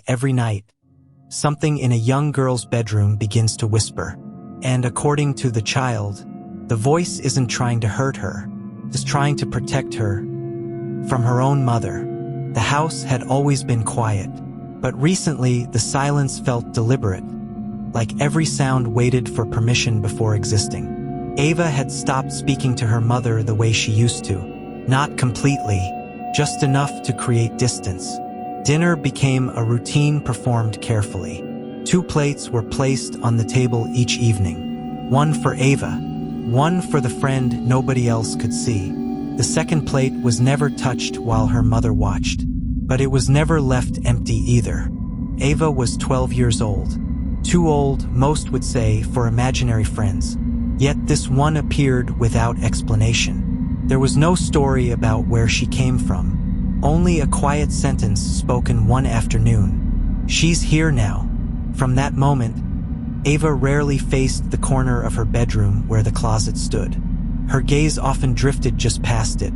Every night, something in a young girl's bedroom begins to whisper. And according to the child, the voice isn't trying to hurt her, it's trying to protect her from her own mother. The house had always been quiet, but recently the silence felt deliberate, like every sound waited for permission before existing. Ava had stopped speaking to her mother the way she used to, not completely, just enough to create distance. Dinner became a routine performed carefully. 2 plates were placed on the table each evening. One for Ava, one for the friend nobody else could see. The second plate was never touched while her mother watched, but it was never left empty either. Ava was 12 years old. Too old, most would say, for imaginary friends. Yet this one appeared without explanation. There was no story about where she came from. Only a quiet sentence spoken one afternoon. She's here now. From that moment, Ava rarely faced the corner of her bedroom where the closet stood. Her gaze often drifted just past it,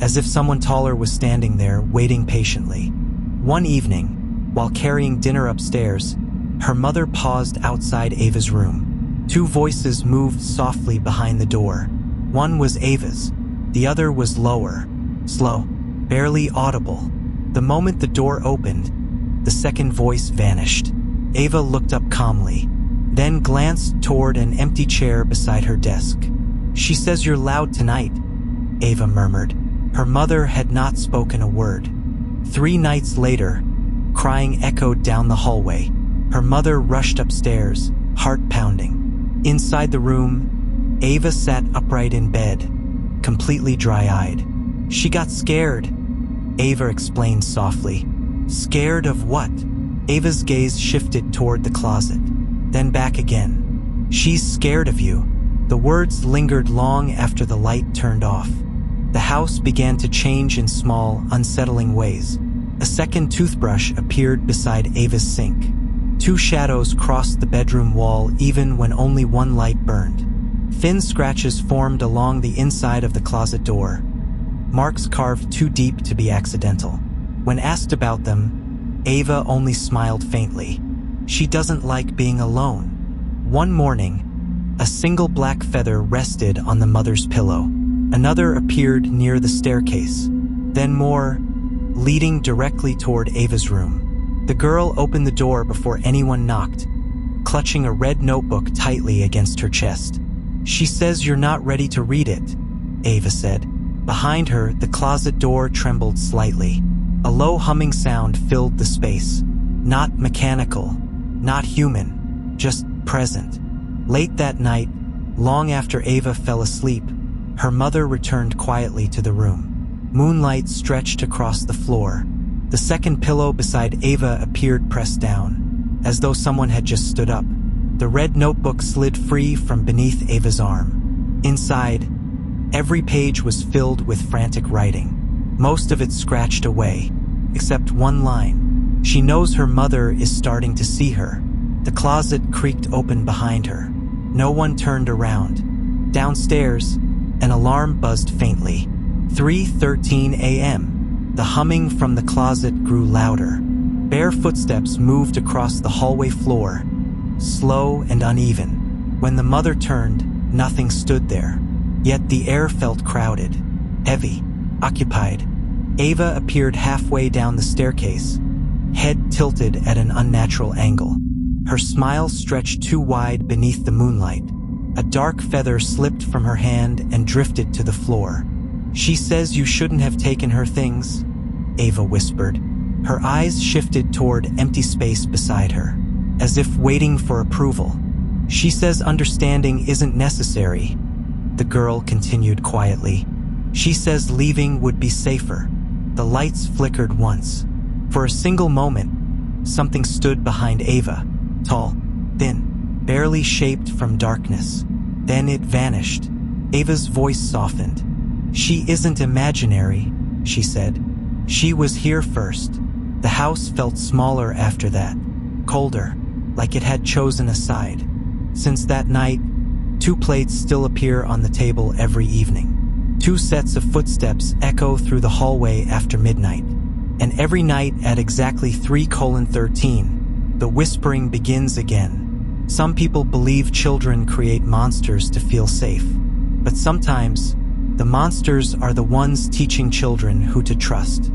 as if someone taller was standing there, waiting patiently. One evening, while carrying dinner upstairs, her mother paused outside Ava's room. 2 voices moved softly behind the door. One was Ava's, the other was lower, slow, barely audible. The moment the door opened, the second voice vanished. Ava looked up calmly, then glanced toward an empty chair beside her desk. "She says you're loud tonight," Ava murmured. Her mother had not spoken a word. 3 nights later, crying echoed down the hallway. Her mother rushed upstairs, heart pounding. Inside the room, Ava sat upright in bed, completely dry-eyed. "She got scared," Ava explained softly. "Scared of what?" Ava's gaze shifted toward the closet, then back again. "She's scared of you." The words lingered long after the light turned off. The house began to change in small, unsettling ways. A second toothbrush appeared beside Ava's sink. 2 shadows crossed the bedroom wall even when only one light burned. Thin scratches formed along the inside of the closet door, marks carved too deep to be accidental. When asked about them, Ava only smiled faintly. She doesn't like being alone. One morning, a single black feather rested on the mother's pillow. Another appeared near the staircase, then more, leading directly toward Ava's room. The girl opened the door before anyone knocked, clutching a red notebook tightly against her chest. "She says you're not ready to read it," Ava said. Behind her, the closet door trembled slightly. A low humming sound filled the space. Not mechanical, not human, just present. Late that night, long after Ava fell asleep, her mother returned quietly to the room. Moonlight stretched across the floor. The second pillow beside Ava appeared pressed down, as though someone had just stood up. The red notebook slid free from beneath Ava's arm. Inside, every page was filled with frantic writing, most of it scratched away, except one line. She knows her mother is starting to see her. The closet creaked open behind her. No one turned around. Downstairs, an alarm buzzed faintly. 3:13 a.m. The humming from the closet grew louder. Bare footsteps moved across the hallway floor, slow and uneven. When the mother turned, nothing stood there. Yet the air felt crowded, heavy, occupied. Ava appeared halfway down the staircase, head tilted at an unnatural angle. Her smile stretched too wide beneath the moonlight. A dark feather slipped from her hand and drifted to the floor. "She says you shouldn't have taken her things," Ava whispered. Her eyes shifted toward empty space beside her, as if waiting for approval. "She says understanding isn't necessary," the girl continued quietly. "She says leaving would be safer." The lights flickered once. For a single moment, something stood behind Ava, tall, thin, barely shaped from darkness. Then it vanished. Ava's voice softened. "She isn't imaginary," she said. "She was here first." The house felt smaller after that, colder, like it had chosen a side. Since that night, 2 plates still appear on the table every evening. 2 sets of footsteps echo through the hallway after midnight. And every night at exactly 3:13, the whispering begins again. Some people believe children create monsters to feel safe, but sometimes the monsters are the ones teaching children who to trust.